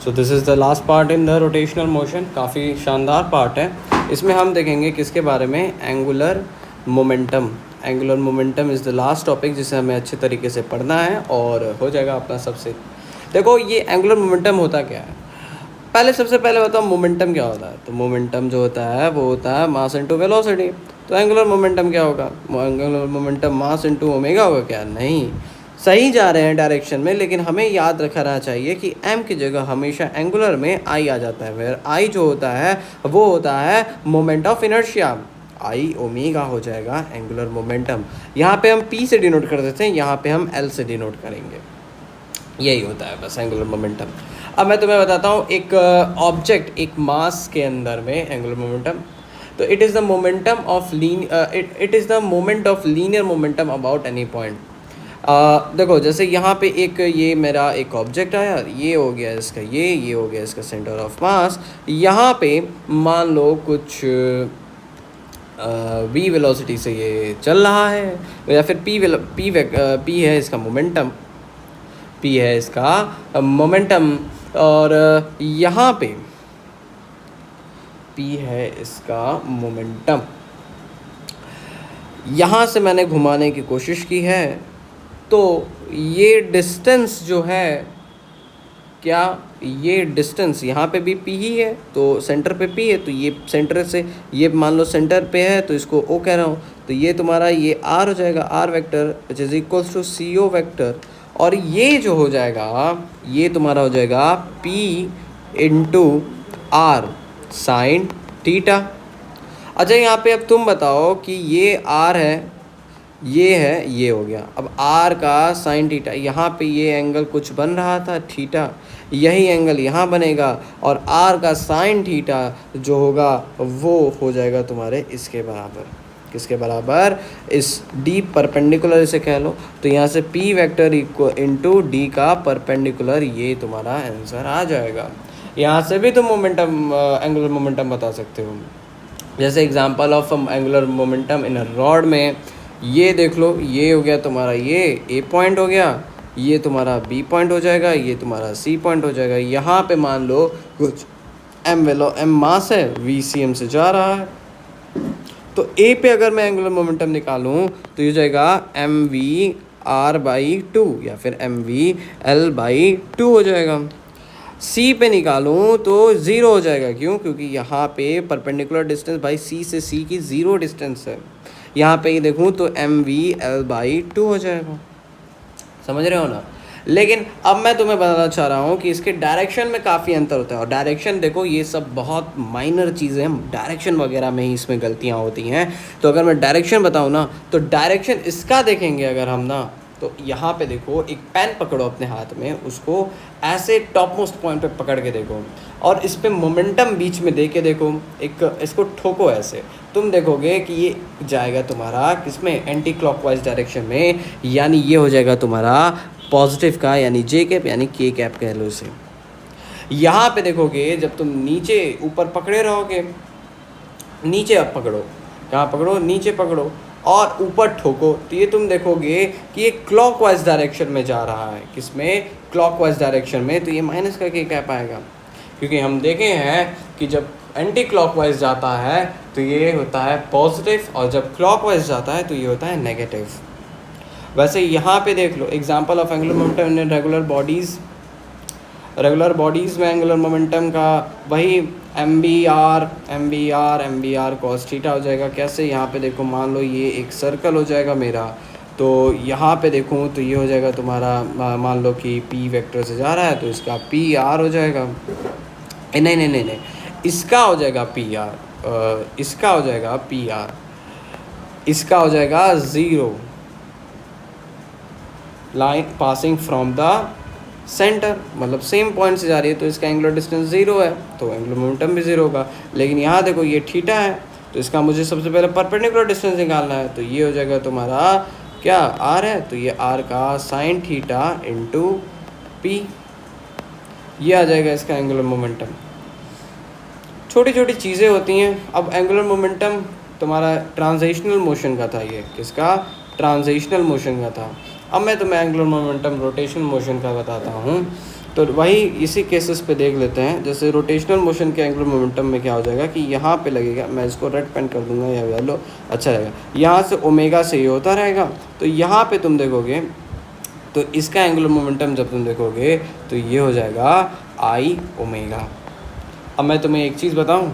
So this is the last part in the rotational motion, काफ़ी शानदार part है। इसमें हम देखेंगे किसके बारे में, angular momentum. Angular momentum is the last topic जिसे हमें अच्छे तरीके से पढ़ना है और हो जाएगा अपना सबसे। देखो ये एंगुलर मोमेंटम होता क्या है, पहले सबसे पहले बताओ मोमेंटम क्या होता है। तो मोमेंटम जो होता है वो होता है मास इनटू वेलोसिटी। तो एंगुलर मोमेंटम क्या होगा, angular momentum mass into omega होगा क्या, नहीं, सही जा रहे हैं डायरेक्शन में, लेकिन हमें याद रखना चाहिए कि m की जगह हमेशा एंगुलर में i आ जाता है। वेयर i जो होता है वो होता है moment of inertia, I omega हो जाएगा एंगुलर मोमेंटम। यहाँ पे हम p से डिनोट कर देते हैं, यहाँ पे हम l से डिनोट करेंगे। यही होता है बस एंगुलर मोमेंटम। अब मैं तुम्हें बताता हूँ एक ऑब्जेक्ट, एक मास के अंदर में एंगुलर मोमेंटम। तो it is the momentum of it is the moment of linear momentum about any point. देखो जैसे यहाँ पे एक ये मेरा एक ऑब्जेक्ट आया, ये हो गया इसका ये हो गया इसका सेंटर ऑफ मास। यहाँ पे मान लो कुछ v वेलोसिटी से ये चल रहा है, या फिर p है इसका मोमेंटम, p है इसका मोमेंटम, और यहाँ पे p है इसका मोमेंटम। यहाँ से मैंने घुमाने की कोशिश की है, तो ये डिस्टेंस जो है, क्या ये डिस्टेंस यहाँ पे भी p ही है, तो सेंटर पे p है, तो ये सेंटर से ये मान लो सेंटर पे है तो इसको o कह रहा हूँ, तो ये तुम्हारा ये r हो जाएगा, r vector which is equals to co vector, और ये जो हो जाएगा ये तुम्हारा हो जाएगा p into r sine theta. अच्छा यहाँ पे अब तुम बताओ कि ये r है, ये है, ये हो गया। अब r का साइन थीटा, यहाँ पे ये एंगल कुछ बन रहा था थीटा, यही एंगल यहाँ बनेगा, और r का साइन थीटा जो होगा वो हो जाएगा तुम्हारे इसके बराबर। किसके बराबर, इस d परपेंडिकुलर इसे कह लो। तो यहाँ से p वेक्टर इंटू d का परपेंडिकुलर, ये तुम्हारा आंसर आ जाएगा। यहाँ से भी तुम मोमेंटम, एंगुलर मोमेंटम बता सकते हो। जैसे example of angular momentum in a rod में ये देख लो, ये हो गया तुम्हारा ये ए पॉइंट हो गया, ये तुम्हारा बी पॉइंट हो जाएगा, ये तुम्हारा सी पॉइंट हो जाएगा। यहाँ पे मान लो कुछ एम मास है, वी सी एम से जा रहा है, तो ए पे अगर मैं एंगुलर मोमेंटम निकालूँ तो ये हो जाएगा M V R by two, या फिर M V L by two हो जाएगा। सी पे निकालूँ तो ज़ीरो हो जाएगा, क्यों, क्योंकि यहाँ पे परपेंडिकुलर डिस्टेंस बाई सी से सी की ज़ीरो डिस्टेंस है। यहाँ पे ये देखूँ तो M V L by two हो जाएगा। समझ रहे हो ना। लेकिन अब मैं तुम्हें बताना चाह रहा हूँ कि इसके डायरेक्शन में काफ़ी अंतर होता है। और डायरेक्शन देखो ये सब बहुत माइनर चीज़ें हैं, डायरेक्शन वगैरह में ही इसमें गलतियाँ होती हैं। तो अगर मैं डायरेक्शन बताऊँ ना, तो डायरेक्शन इसका देखेंगे अगर हम ना, तो यहाँ पे देखो एक पेन पकड़ो अपने हाथ में, उसको ऐसे टॉप मोस्ट पॉइंट पे पकड़ के देखो, और इस पे मोमेंटम बीच में दे के देखो, एक इसको ठोको ऐसे, तुम देखोगे कि ये जाएगा तुम्हारा किसमें, एंटी क्लॉकवाइज डायरेक्शन में, यानी ये हो जाएगा तुम्हारा पॉजिटिव का, यानी जे कैप यानी के कैप कह लो इसे। यहाँ पे देखोगे जब तुम नीचे ऊपर पकड़े रहोगे, नीचे अब पकड़ो, कहाँ पकड़ो, नीचे पकड़ो और ऊपर ठोको, तो ये तुम देखोगे कि ये क्लॉकवाइज डायरेक्शन में जा रहा है। किसमें, क्लॉकवाइज डायरेक्शन में, तो ये माइनस का के कैप आएगा। क्योंकि हम देखे हैं कि जब एंटी क्लॉकवाइज जाता है तो ये होता है पॉजिटिव, और जब क्लॉकवाइज जाता है तो ये होता है नेगेटिव। वैसे यहाँ पे देख लो example of angular momentum in regular bodies. Regular bodies में एंगुलर मोमेंटम का वही m b r cos theta हो जाएगा। कैसे, यहाँ पे देखो मान लो ये एक सर्कल हो जाएगा मेरा, तो यहाँ पे देखूँ तो ये हो जाएगा तुम्हारा, मान लो कि p वेक्टर से जा रहा है तो इसका पी आर हो जाएगा, नहीं, इसका हो जाएगा पी आर, इसका हो जाएगा पी आर, इसका हो जाएगा zero, line passing from the centre, मतलब सेम पॉइंट से जा रही है तो इसका एंगुलर डिस्टेंस ज़ीरो है, तो एंगुलर मोमेंटम भी ज़ीरो होगा। लेकिन यहाँ देखो ये थीटा है, तो इसका मुझे सबसे पहले परपेंडिकुलर डिस्टेंस निकालना है, तो ये हो जाएगा तुम्हारा क्या, आर है, तो ये आर का साइन थीटा इंटू पी, ये आ जाएगा इसका एंगुलर मोमेंटम। छोटी छोटी चीज़ें होती हैं। अब एंगुलर मोमेंटम तुम्हारा ट्रांजिशनल मोशन का था, ये किसका, ट्रांजिशनल मोशन का था। अब मैं तुम्हें एंगुलर मोमेंटम रोटेशन मोशन का बताता हूँ। तो वही इसी केसेस पे देख लेते हैं। जैसे रोटेशनल मोशन के एंगुलर मोमेंटम में क्या हो जाएगा कि यहाँ पे लगेगा, मैं इसको रेड पेन कर दूंगा या येलो, अच्छा रहेगा। यहाँ से ओमेगा से ये होता रहेगा, तो यहाँ पे तुम देखोगे तो इसका एंगुलर मोमेंटम जब तुम देखोगे तो ये हो जाएगा आई ओमेगा। अब मैं तुम्हें एक चीज़ बताऊं,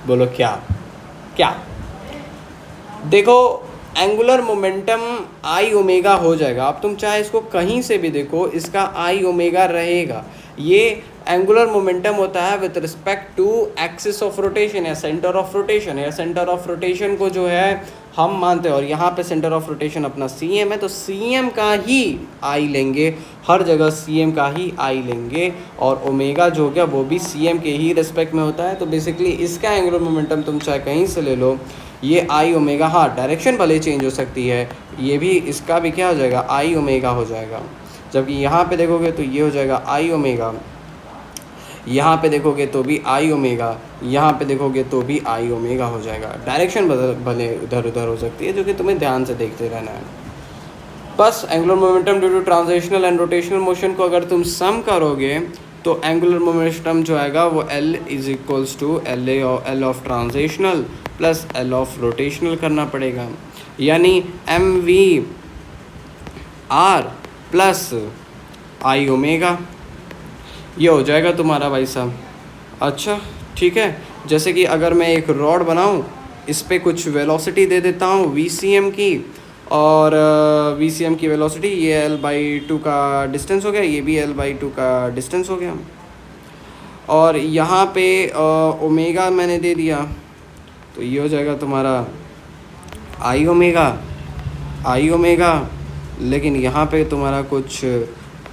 बोलो क्या? क्या? देखो एंगुलर मोमेंटम आई ओमेगा हो जाएगा। अब तुम चाहे इसको कहीं से भी देखो, इसका आई ओमेगा रहेगा। ये एंगुलर मोमेंटम होता है with respect to axis of rotation या सेंटर ऑफ रोटेशन। या सेंटर ऑफ रोटेशन को जो है हम मानते हैं, और यहाँ पे सेंटर ऑफ रोटेशन अपना सी एम है, तो सी एम का ही आई लेंगे, हर जगह सी एम का ही आई लेंगे, और ओमेगा जो हो गया वो भी सी एम के ही रिस्पेक्ट में होता है। तो बेसिकली इसका एंगुलर मोमेंटम तुम चाहे कहीं से ले लो, ये आई ओमेगा, हाँ डायरेक्शन भले चेंज हो सकती है, ये भी इसका भी क्या हो जाएगा, आई ओमेगा हो जाएगा। जबकि यहाँ पे देखोगे तो ये हो जाएगा आई ओमेगा, यहाँ पे देखोगे तो भी आई ओमेगा, यहाँ पे देखोगे तो भी आई ओमेगा हो जाएगा। डायरेक्शन भले उधर उधर हो सकती है, जो कि तुम्हें ध्यान से देखते रहना है। बस angular momentum due to translational and rotational motion को अगर तुम सम करोगे तो एंगुलर मोमेंटम जो आएगा वो L is equals to L of translational plus L of rotational करना पड़ेगा, यानी M V R plus I omega, ये हो जाएगा तुम्हारा भाई साहब। अच्छा ठीक है, जैसे कि अगर मैं एक रॉड बनाऊं, इस पर कुछ वेलोसिटी दे देता हूं VCM की, और VCM की वेलोसिटी ये L/2 का डिस्टेंस हो गया, ये भी L/2 का डिस्टेंस हो गया, और यहाँ पे ओमेगा मैंने दे दिया, तो ये हो जाएगा तुम्हारा आई ओमेगा। लेकिन यहाँ पे तुम्हारा कुछ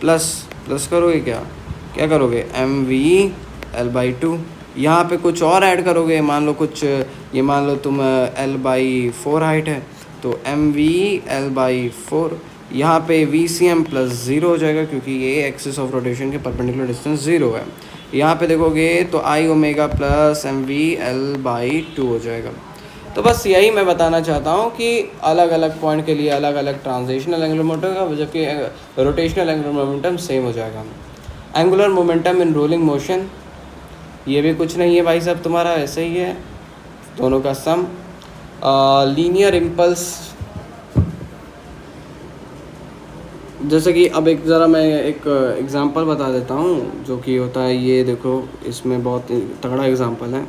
प्लस करोगे, क्या करोगे, MV/2, यहाँ पे कुछ और ऐड करोगे, मान लो कुछ, ये मान लो तुम L/4 हाइट है, तो MV/4, यहाँ पे VCM प्लस 0 हो जाएगा, क्योंकि ये एक्सिस ऑफ रोटेशन के परपेंडिकुलर डिस्टेंस 0 है। यहाँ पे देखोगे तो आई ओमेगा प्लस MV/2 हो जाएगा। तो बस यही मैं बताना चाहता हूँ कि अलग अलग पॉइंट के लिए अलग अलग ट्रांजिशनल एंगुलर मोमेंटम, जबकि रोटेशनल एंगुलर मोमेंटम सेम हो जाएगा। Angular momentum in rolling motion, ये भी कुछ नहीं है भाई साहब, तुम्हारा ऐसे ही है, दोनों का सम। लीनियर इम्पल्स, जैसे कि अब एक ज़रा मैं एक एग्ज़ाम्पल बता देता हूँ जो कि होता है, ये देखो इसमें बहुत तगड़ा एग्ज़ाम्पल है।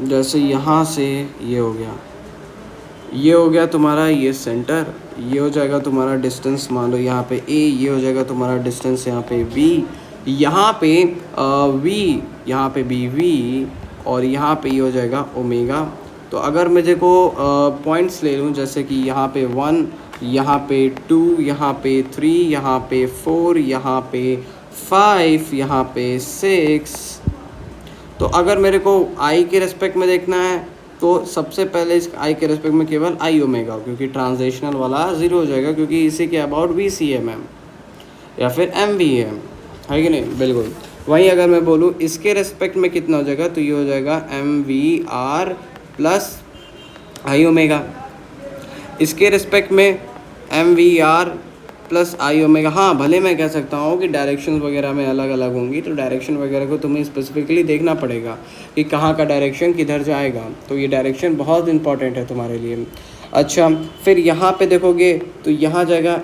जैसे यहाँ से ये हो गया तुम्हारा ये सेंटर, ये हो जाएगा तुम्हारा डिस्टेंस, मान लो यहाँ पे A, ये हो जाएगा तुम्हारा डिस्टेंस यहाँ पे B, यहाँ पे V, यहाँ पे BV, और यहाँ पे ये हो जाएगा ओमेगा। तो अगर मैं देखो पॉइंट्स ले लूँ, जैसे कि यहाँ पे 1, यहाँ पे 2, यहाँ पे 3, यहाँ पे 4, यहाँ पे 5, यहाँ पे 6, तो अगर मेरे को आई के रेस्पेक्ट में देखना है तो सबसे पहले इस आई के रेस्पेक्ट में केवल आई ओमेगा, क्योंकि ट्रांजिशनल वाला 0 हो जाएगा, क्योंकि इसी के अबाउट VCM है या फिर MVM है कि नहीं, बिल्कुल। वहीं अगर मैं बोलूँ इसके रेस्पेक्ट में कितना हो जाएगा, तो ये हो जाएगा MVR प्लस आई ओमेगा, इसके रेस्पेक्ट में MVR प्लस आई ओमेगा। हाँ भले मैं कह सकता हूँ कि डायरेक्शन वगैरह में अलग अलग होंगी, तो डायरेक्शन वगैरह को तुम्हें स्पेसिफिकली देखना पड़ेगा कि कहाँ का डायरेक्शन किधर जाएगा, तो ये डायरेक्शन बहुत इंपॉर्टेंट है तुम्हारे लिए। अच्छा फिर यहाँ पे देखोगे तो यहाँ जाएगा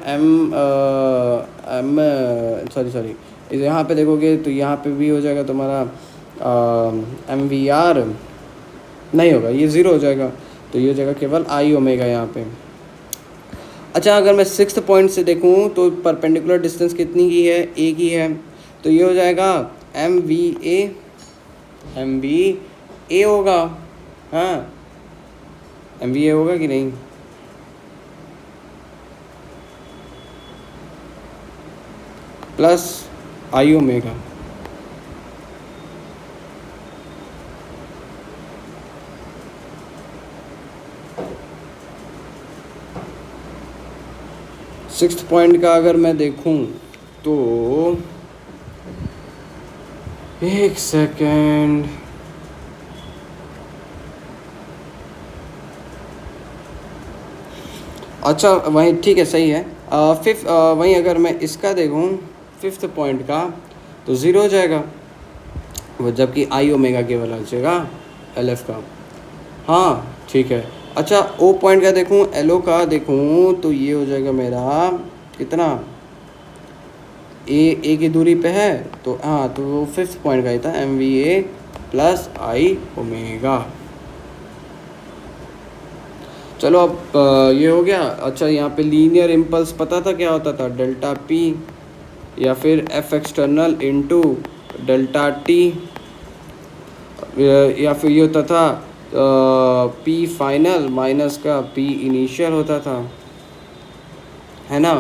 सॉरी यहाँ पे देखोगे तो यहाँ पे भी हो जाएगा तुम्हारा MVR नहीं होगा, ये 0 हो जाएगा, तो ये हो जाएगा केवल आई ओमेगा यहाँ पे। अच्छा अगर मैं 6th पॉइंट से देखूँ तो परपेंडिकुलर डिस्टेंस कितनी की है, A की है, तो ये हो जाएगा MVA होगा, हाँ MVA होगा कि नहीं, plus I omega. Sixth point का अगर मैं देखूं तो एक सेकेंड, अच्छा वहीं ठीक है, सही है। फिफ्थ वहीं अगर मैं इसका देखूं 5th पॉइंट का, तो 0 हो जाएगा, वो जबकि आई ओमेगा केवल बचेगा एल एफ का। हाँ ठीक है। अच्छा ओ पॉइंट का देखूँ, एल ओ का देखूँ तो ये हो जाएगा मेरा कितना, ए की दूरी पे है तो हाँ, तो वो 5th पॉइंट का ही था, M V A plus I omega. चलो अब ये हो गया। अच्छा यहाँ पे लीनियर इम्पल्स पता था क्या होता था, डेल्टा पी या फिर F external into delta T, या फिर ये होता था पी फाइनल माइनस का पी इनिशियल होता था, है ना।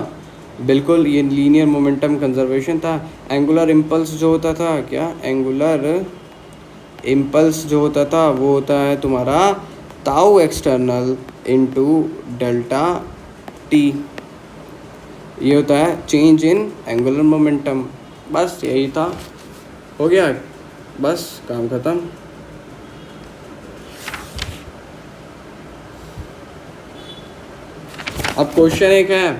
बिल्कुल ये लीनियर मोमेंटम कंजर्वेशन था। एंगुलर इम्पल्स जो होता था, क्या एंगुलर इम्पल्स जो होता था वो होता है तुम्हारा ताऊ एक्सटर्नल इंटू डेल्टा टी, ये होता है चेंज इन एंगुलर मोमेंटम। बस यही था, हो गया, बस काम ख़त्म। अब क्वेश्चन एक है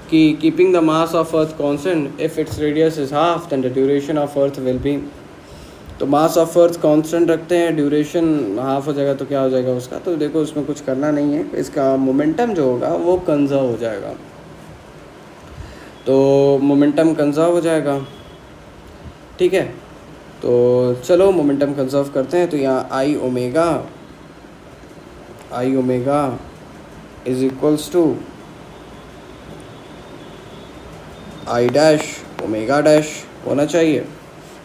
कि keeping the mass of earth constant if its radius is half then the duration of earth will be. तो मास ऑफ अर्थ कांस्टेंट रखते हैं, ड्यूरेशन हाफ हो जाएगा तो क्या हो जाएगा उसका, तो देखो उसमें कुछ करना नहीं है, इसका मोमेंटम जो होगा वो कंजर्व हो जाएगा, तो मोमेंटम कंजर्व हो जाएगा, ठीक है। तो चलो मोमेंटम कंजर्व करते हैं। तो यहाँ I omega is equals to I dash omega dash होना चाहिए,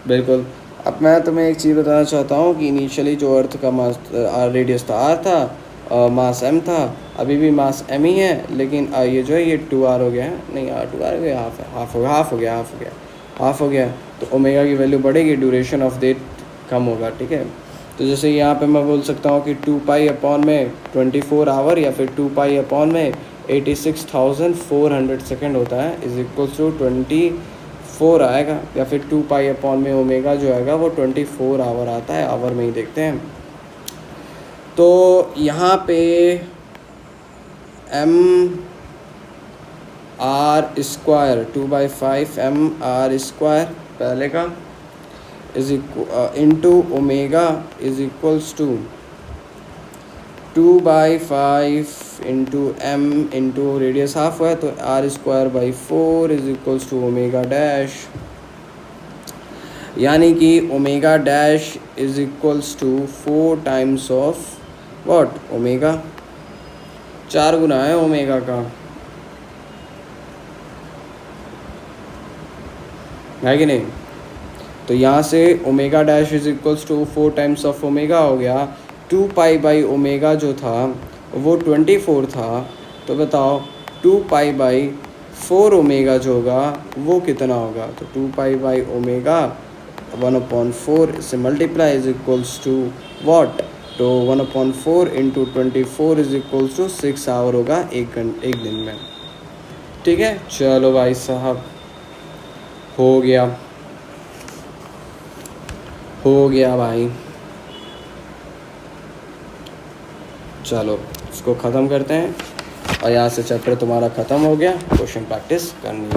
बिल्कुल। अब मैं तुम्हें एक चीज़ बताना चाहता हूँ कि इनिशियली जो अर्थ का मास रेडियस था आर था, मास एम था, अभी भी मास एम ही है, लेकिन ये जो है ये 2r हो गया है, नहीं r 2r हो गया, हाफ हो गया। तो ओमेगा की वैल्यू बढ़ेगी, ड्यूरेशन ऑफ डेट कम होगा, ठीक है। तो जैसे यहाँ पे मैं बोल सकता हूँ कि 2 अपॉन में 24 आवर या फिर 2 अपॉन में 86,400 सेकेंड होता है, इज इक्वल्स टू 24 आएगा, या फिर 2 अपॉन में ओमेगा जो आएगा वो 24 आवर आता है, आवर में ही देखते हैं। तो यहाँ पे M R square 2/5 M R square पहले का is into omega is equals to 2/5 into M into radius half हुआ है तो r²/4 is equals to omega dash, यानी कि omega dash is equals to 4 times of what, omega, 4 गुना है omega का, है कि नहीं। तो यहाँ से omega dash is equals to 4 times of omega हो गया, 2π/ओमेगा जो था वो 24 था, तो बताओ 2π/4 ओमेगा जो होगा वो कितना होगा, तो 2π/ओमेगा 1/4 से multiply is equals to what, तो 1/4 into 24 is equals to 6 hour होगा एक दिन में, ठीक है। चलो भाई साहब हो गया भाई, चलो इसको ख़त्म करते हैं और यहाँ से चैप्टर तुम्हारा ख़त्म हो गया, क्वेश्चन प्रैक्टिस करनी है।